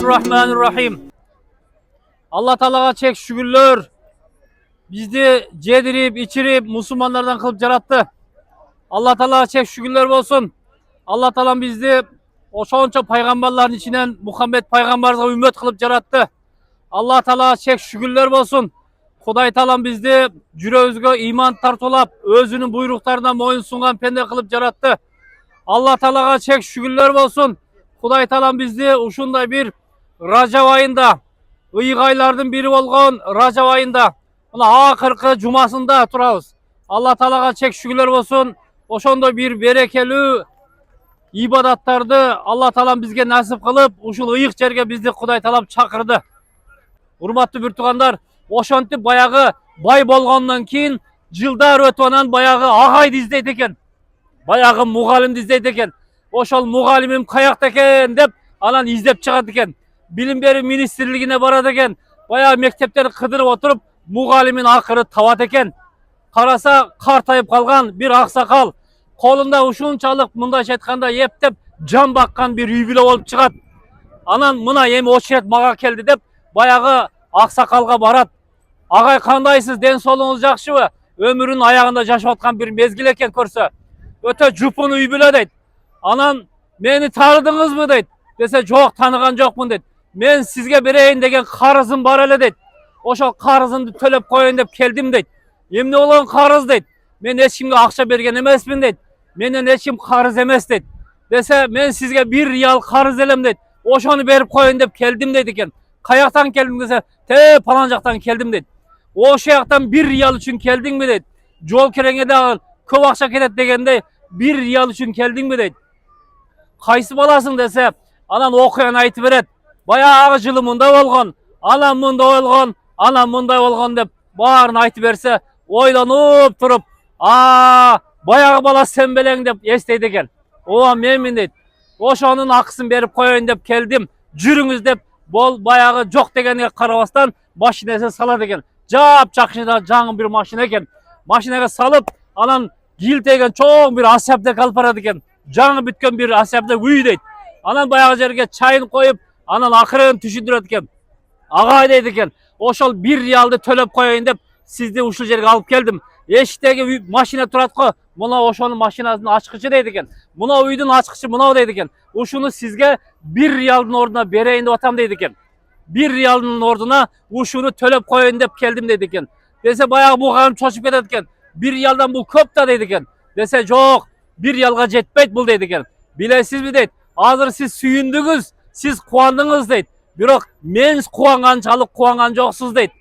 Bismillahirrahmanirrahim. Allah Teala'ga çek şükürler. Bizdi cedirip, içirip, Müslümanlardan kılıp yarattı. Allah Teala'ga çek şükürler olsun. Allah Teala bizdi o şonça peygamberlerin içinden Muhammed peygamberimize ümmet kılıp yarattı. Allah Teala'ga çek şükürler olsun. Kuday Teala bizdi yüreğimizge iman tartılap, özünün buyruklarına moyun sungan pende kılıp yarattı. Allah Teala'ga çek şükürler olsun. Kuday Teala bizdi uşunday bir Racab ayında, ıyık aylardan biri olgan Racab ayında, akırkı cumasında turabız. Allah Teala'ga çek şükürler olsun. Oşonda bir berekeli ibadatlardı Allah Teala bizge nasip kılıp, uşul ıyık жерге bizdi Kuday Teala çakırdı. Hurmatlı bir tuğanlar, oşonti bayağı bay bolgandan keyin жылдар өтүп анан баягы агайды издейт экен. Баягы мугалимди издейт экен. Ошол мугалимим каякта экен деп анан издеп чыгат экен. Билим берүү министрлигине барат экен. Баягы мектептерди кыдырып отуруп мугалимин акыры табат экен. Караса картайып калган бир аксакал колунда ушунчалык мындайча айтканда эптеп жан баккан бир үй бүлө болуп чыгат. Анан мына эми очерет мага келди деп баягы аксакалга барат. Агай кандайсыз, ден соолугуңуз жакшыбы? Ömrünün ayağında жашап аткан bir mezgil eken көрсө. Öte jupun үй бүлө дейт. Анан мени таныдыңызбы дейт. Десе жок, таныган жокмун дейт. Мен сизге берейин деген карызым бар эле дейт. Ошол карызымды төлөп коеюн деп келдим дейт. Эмне болгон карыз дейт. Мен эч кимге акча берген эмесмин дейт. Менен эч ким карыз эмес дейт. Десе мен сизге 1 риял карыз элем дейт. Ошону берип коеюн деп келдим дейт экен. Каяктан келдим десе, палан жактан келдим дейт. Oşu yaktan 1 riyal için geldin mi deyit. Jol kerenge de көп akça ketet degende 1 riyal için geldin mi deyit. Kaysı balasın dese, anan okuyan aytı beret. Bayağı жылы mında bolgan, anam mında bolgan, anam mında bolgan dep baarın aytı berse, oylanıp turup, bayağı bala sen beleң dep esteydi eken. Oğa men deyit. Oşonun akısın berip koyun dep keldim. Жүрүңүз dep bol bayağı jok degeniga karabastan машинесин салат экен. Жап чакшыда жаңы bir машина экен. Машинага салып, анан килтеген чоң bir асябдек алып барат экен. Жаңы бүткөн bir асябдек үй дейт. Анан баягы жерге чайын коюп, анан акырын түшүндүрөт экен. Агай дейт экен. Ошол 1 рiyalды төлөп коеюн деп сизди ушул жерге алып келдим. Эшиктеги машина турат го. Мына ошонун машинасынын ачкычы дейт экен. Мына үйдүн ачкычы мынау дейт экен. Ушуну сизге 1 riyaldын ордуна берейин деп атам дейт экен. 1 riyalın orduna uşunu төлөp koyun dep keldim dedi eken. Dese bayağı bu hanım çoşup ketet eken. 1 riyaldan bu köp da dedi eken. Dese jok, 1 riyalga jetpeyt bul dedi eken. Bilesiz mi deyt? Azır siz sүйündüңүz, siz kuandыңыз deyt. Birok men kuangançalık kuangan joksuz deyt.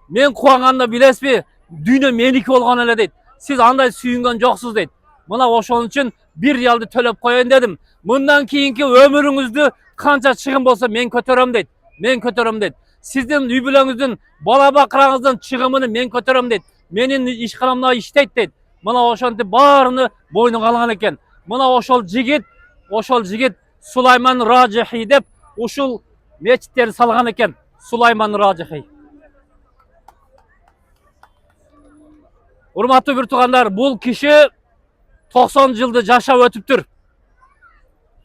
Men kuanganda bilesizmi? Dünya meniki olgan ele deyt. Siz андай sүйüngen joksuz deyt. Mına oşonun için 1 riyaldı төлөp koyun dedim. Mından kiyinki ömürüңüzdü kança çıgın bolsa men kötöröm deyt. Men kötöröm deyt. Sizdin үй бүлөңүздүн бала бакыраңыздын чыгымын men kötöröm deyt. Менин ишканамда иштейт дейт. Мына ошонтип баарыны бойнуга алган экен. Мына ошол жигит Сулайман Ражихи деп ушул мечиттерди салган экен. Сулайман Ражихи. Урматтуу бир туугандар, бул киши 90 жылды жашап өтүптүр.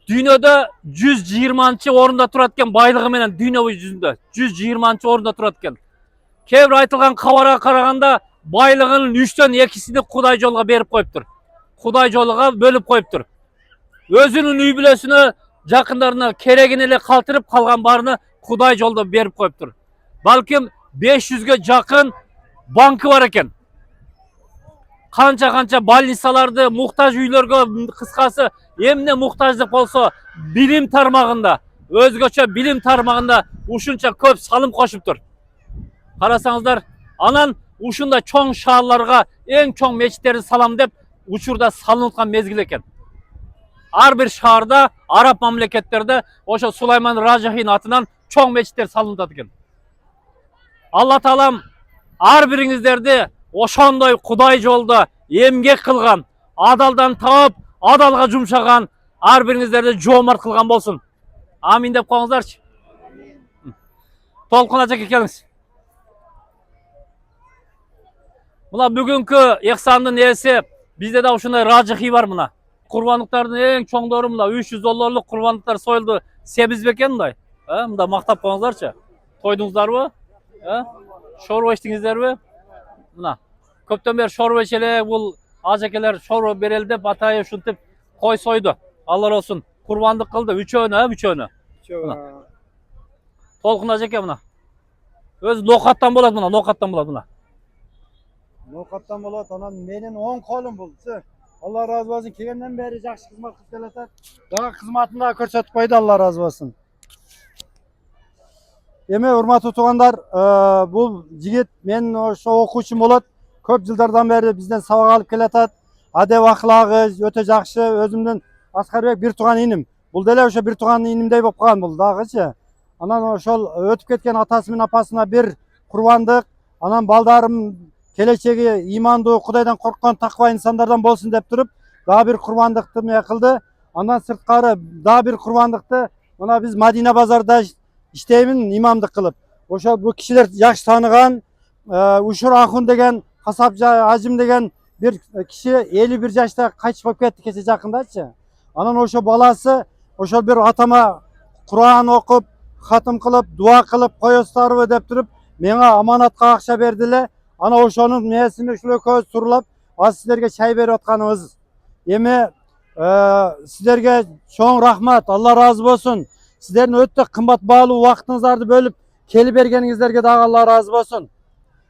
Dünyada 120-cı orunda turat eken baylığı menen dünya yüzünde 120-cı orunda turat eken. Kebir aytılgan kabara karaganda baylığının 3'ten 2'sini Kuday Jolga berip koyuptur. Kuday Jolga bölüp koyuptur. Özünün үй бүлөсүнө жакындарына керегин эле калтырып калган барыны Kuday Jolda берип коюптур. Балким 500'gө жакын банкы бар экен. Kança больницаларды, muhtaç üylörgө kıskası emne muhtaçlık bolsa bilim tarmağında, özgöçe bilim tarmağında uşunça köp salım koşuptur. Karasaňızlar, anan uşunda çoň şaharlarga en çoň meçitleri salam dep uçurda salınılan mezgil eken. Ar bir şaharda, Arap mamleketlerde oşo Sulayman Rajihi'nin atынан çoň meçitler salınat eken. Allah Taalam ar biriňizlerdi oşondoy Kuday Jolda emgek kılgan, adaldan taap, adalga jumşagan, ar biriňizlerdi jomart kılgan bolsun. Amin dep koýuңuzlarçı. Толкун ажаке келиңиz. Muna bugünkü ihsandın esi bizde de uşunday Rajihî var mına. Kurbanlıkların en çoğundoru mına $300 kurbanlıklar soyuldu. Sebizbeken day. Мында мақтап қойыңыздаршы. Тойдыңыздар мы? Шорва іштіңіздер ме? Мына. Көптен бері шорва ішелек, бұл ажекелер шорва берелді деп атайы ушинтип қой сойды. Алла olsun. Құрбандық қылды. Үчөөнү. Толқын ажеке мына. Өзі ноқаттан болады мына, ноқаттан болады мына. Ноқаттан болады, анан менен 10 қолым бұл. Allah razı olsun. Kelgенден бери жакшы кызмат кылып келатат. Дагы кызматын да көрсөтүп койду, Allah razı olsun. Эми урматтуу туугандар, бул жигит мен ошо окуучум болот. Көп жылдардан бери бизден сабак алып келатат. Адеп аклагы өтө жакшы. Өзүмдүн Аскарбек бир тууган иним. Бул деле ошо бир тууган инимдей болуп калган бул дагычы. Анан ошол өтүп кеткен атасы менен апасына бир курбандык, анан балдарым келечеги имандуу, Кудайдан корккон таква инсандардан болсун деп туруп, дагы бир курбандыкты мыя кылды. Андан сырткары дагы бир курбандыкты мына биз Мадина базарда иштеймин имамдык кылып. Ошо бул кишилер жакшы тааныган, Ушур Ахун деген касап ажым деген бир киши 51 жашта кайтыш болуп кетти кече жакындачы. Анан ошо баласы ошол бир атама Кур'ан окуп, хатым кылып, дуа кылып коесуздарбы деп туруп, мага аманатка акча берди эле. Ana oşonun meyesini şöyle köz turulap, az sizlerge çay berip atkanımız. Emi sizlerge çoğun rahmat, Allah razı olsun. Sizlerin ötte kımbat bağlı vaktinizdарды bölüp kelip bergeningizlerge daha Allah razı olsun.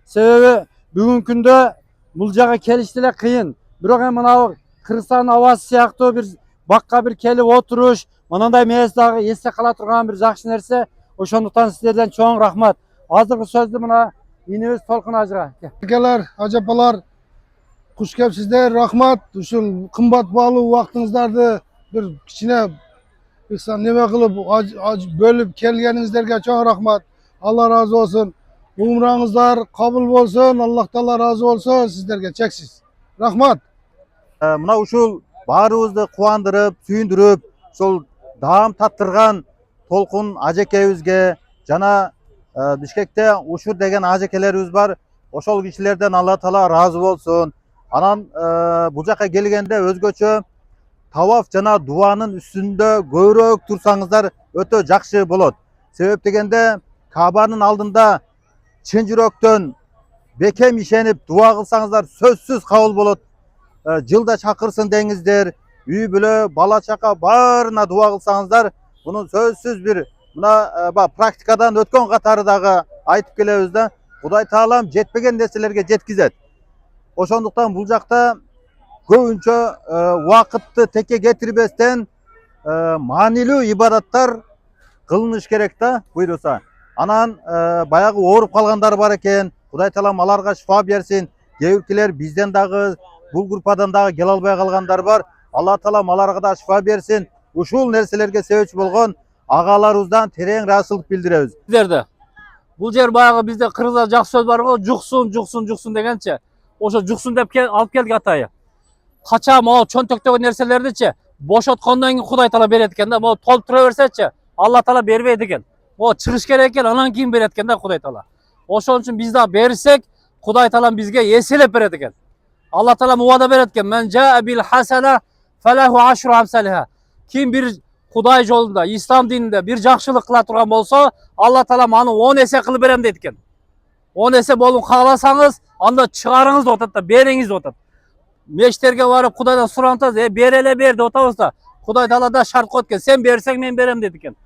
Sebebi bugün günde bul jaga keliştile kıyın. Bирок мына Кыргызстан авасы сыяктуу bir bakka bir kelip oturuş, мындай мейес дагы эсте кала турган bir жакшы нерсе. Ошондуктан сиздерден çoğun rahmat. Азыркы сөздү мына İnimiz Толкун Ажыга. Akeler, ajapalar, kuş sizler rahmat. Uşul kımbat bağlı vaktinizdарды bir kichine neme kılıp bölüp kelgeningizlerge çok rahmat. Allah razı olsun. Umranızlar kabul olsun. Allah Teala razı olsun sizlerge çeksiz. Rahmat. Mına uşul barыбызды кубандырып, сүйүндүрүп, ошол даам таттырган Толкун ажекебизге жана Bişkek'te Uşur degen ajekеlerimiz var. Oşol kişilerden Allah Teala razı olsun. Anan bu jaka kelgende özgöçö tawaf jana duanın üstünde көбүрөөк tursaňızlar ötö jakşı bolot. Sebep degende Kaabanın aldında çın жүрөктөн bekem işenip dua kılsaňızlar sözsüz kabul bolot. Жылда çakırsın deňizler, üy bülö, bala çaka barına dua kılsaňızlar bunun sözsüz bir Mına praktikadan ötkön katары dagы aytıp kelebиz da Kuday Taalam jetpegen nерселерге жеткизет. Ошондуктан бул жакта көбүнчө убакытты текке кетирбестен маанилүү ибадаттар кылыныш керек да буйруса. Анан баягы ооруп калгандар бар экен. Kuday Taalam аларга шифа берсин. Кээ биркилер бизден дагы бул группадан дагы келе албай калгандар бар. Allah Taalam аларга да шифа берсин. Ушул нерселерге себепчи болгон Ağalarımızdan tereň rahatsızlık bildiremiz. Sizlerde. Bu yer bayağı bizde Kırgızlar jakşı söz var go, juksun degençe. Oşo juksun dep alıp keldik atayı. Kaça mo çöntöktөгөн nerselerdiçe boşotkondan keyin Kuday Taala beret eken da, mo toltura berseçe Allah Taala berбейт экен. O çıkış gerek eken, anan keyin beret eken da Kuday Taala. Oşon üçin biz da bersek Kuday Taala bizge eselep beret eken. Allah Taala muwada beret eken. Men jaa bil hasana falahu aşru amsalha. Kim bir Kuday yolunda, İslam dininde bir jakşılık kıla turgan bolsa, Allah Taala аны 10 есе kılıp berem deyt eken. 10 есе bolun kalasanız, anda çıgarыңız da otat da, berеңiz de otat. Meşterge varıp Kudaydan surantaz, berele ber de otabız da, Kuday Taala da şart koyt eken, sen berseň men berem deyt eken.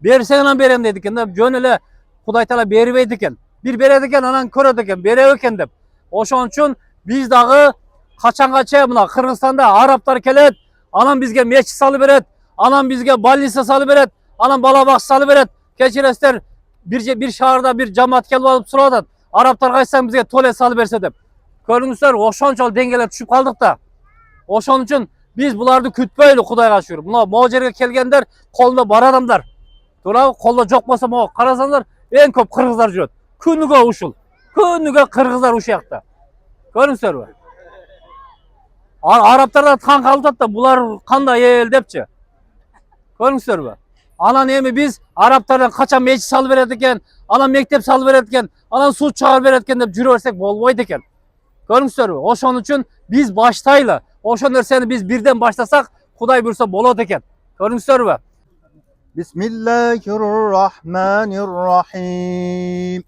Berseň berem deyt eken da, jön ele Kuday Taala berбейт eken. Bir beret eken, anan köret eken, berep eken dep. Oşon üçin biz dagı kaçangaça mına Kırgızstanda Araplar kelet, anan bizge meçit salıp beret. Anam bizge balisa salı beret, anam balabak salı beret. Keçiresler bir şahırda bir cemaat kelip alıp suradat. Araplar kaçsan bizge tole salı berse dep. Körüңүздөр ошончол деңгээлге түшүп калдык да. Ошон үчүн биз буларды күтпөйлү Кудайга шүгүр. Мына могу жерге келгендер колунда бар адамдар. Туурабы? Колдо жок болсо могу карасаңдар эң көп кыргыздар жүрөт. Күнүгө ушул. Күнүгө кыргыздар ушул жакта. Көрүңүздөрбү? Арабтардан таң калып да булар кандай эл депчи. Көрүңүздөрбү? Анан эми биз Арабтардан качан мечит салып берет экен, анан мектеп салып берет экен, анан суу чыгарып берет экен деп жүрө берсек болбойт экен. Көрүңүздөрбү? Ошон үчүн биз баштайлы. Ошол нерсени биз бирден баштасак, Кудай буйрса болот экен. Көрүңүздөрбү? بسم الله الرحمن الرحيم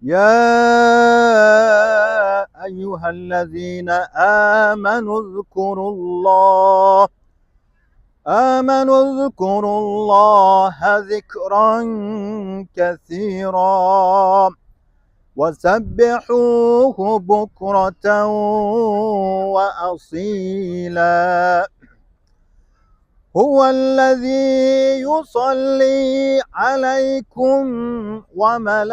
يا أيها الذين آمنوا اذكروا الله ذكرا كثيرا وسبحوه بكرة وأصيلا هو الذي يصلي عليكم وملائكته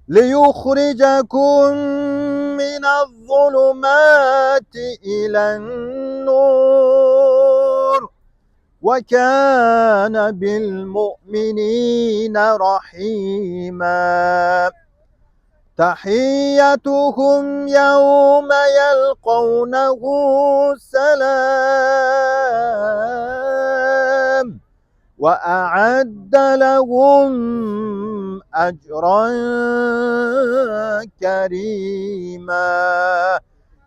ليخرجكم من الظلمات إلى النور وكان بالمؤمنين رحيما تحيتهم يوم يلقونه سلام وأعد لهم أجرا كريما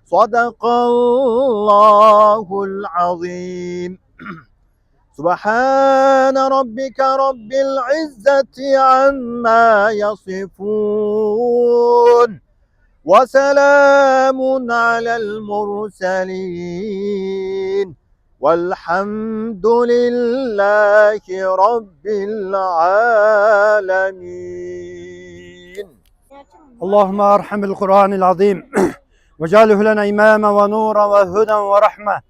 صدق الله العظيم سبحان ربك رب العزة عما يصفون وسلام على المرسلين والحمد لله رب العالمين. اللهم ارحم القرآن العظيم واجعله لنا إماما ونورا وهدى ورحمة.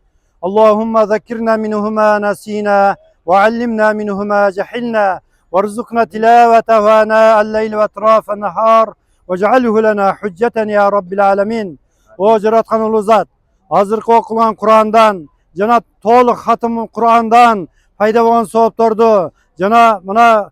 اللهم ذكرنا منه ما نسينا وعلمنا منه ما جهلنا وارزقنا تلاوته آناء الليل وأطراف النهار واجعله لنا حجة ya Rabbil Alemin. O Yaratkan ulu Zat, hazırkı okulan Kur'an'dan, jana to'liq xatm Qur'ondan paydo bo'lgan savoblarni, jana mana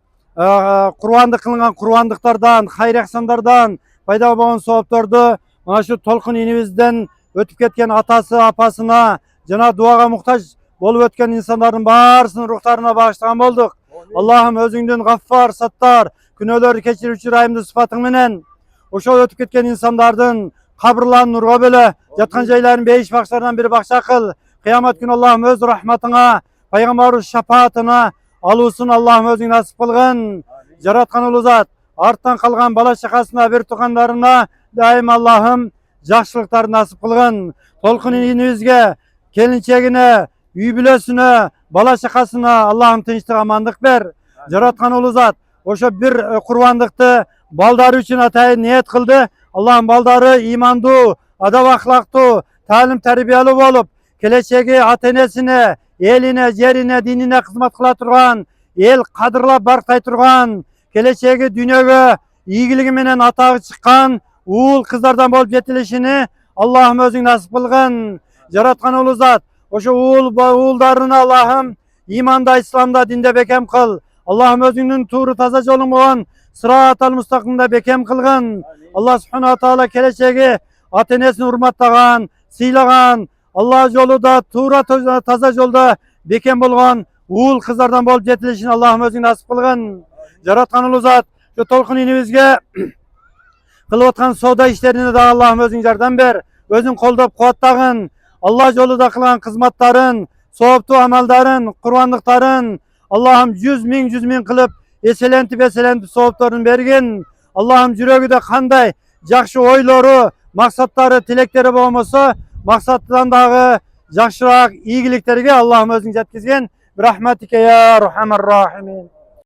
Qur'onda qilingan Qur'ondiqlardan, xayr ehsonlardan paydo bo'lgan savoblarni mana shu to'lqin inimizdan o'tib ketgan atası, apasına, jana duaga muhtoj bo'lib o'tgan insonlarning barisini ruhlarına bağışlagan bo'ldik. Allah'ım özünden gaffar, sattar, günahları keçiruvchi rahimli sıfatın menen o'sha o'tib ketgan insonlardan qabrlarni nurga bo'la, yatgan joylarini beyish baxshlaridan biri baxsha qil. Qiyomat günü Allah'ım öz rahmatına, Peygamber'in şefaatine alusun Allah'ım özün nasip kılgın. Yaratkan ulu Zat, arttan kalgan bala şakasına, bir tuğanlarına daim Allah'ım жақсылықтарын nasip kılgın. Tolkun inimizge, kelinçegine, üybülesine, bala şakasına Allah'ım tinçlik amandık ber. Yaratkan ulu Zat, oşa bir kurbandıktı baldarı için atayı niyet kıldı. Allah'ım baldarı imandu, adab ahlaktu, talim terbiyeli olup, keleceği atenesine, eline, yerine, dinine hizmet kıla turgan, el kadırlap barktay turgan, keleceği dünyaya iyigiligi menen atağı çıkan, uğul kızlardan bolup yetilişini Allah'ım özün nasip kılgın. Yaratkan ulu Zat, oşu uğuldarını Allah'ım imanda, İslamda, dinde bekem kıl. Allah'ım özünün tuğru taza jolun bolan sırat-al mustaqimda bekem kılgın. Allah subhanahu taala keleceği atenesini hurmattagan, sıylagan, Allah yolu da tuğra taza jolda bekem bolgan uğul kızlardan bolup yetilişini Allah'ım özün nasip kılgın. Yaratkan ulu Zat, şu tolkun inimizge kılıp atkan soda işlerini de Allah'ım özün yardım ber. Özün koldop kuvattagın. Allah yolu da kılan kızmatların, soğuptu amalların, kurbanlıkların Allah'ım 100 min kılıp eselentip soğuplarını bergin. Allah'ım yüreği de kanday jakşı oyları, maksatları, tilekleri bolmasa maksattan dağı jakşırak iyiliklerge Allah'ım özün jetkizgen. Rahmetike ya Rahman Rahimin.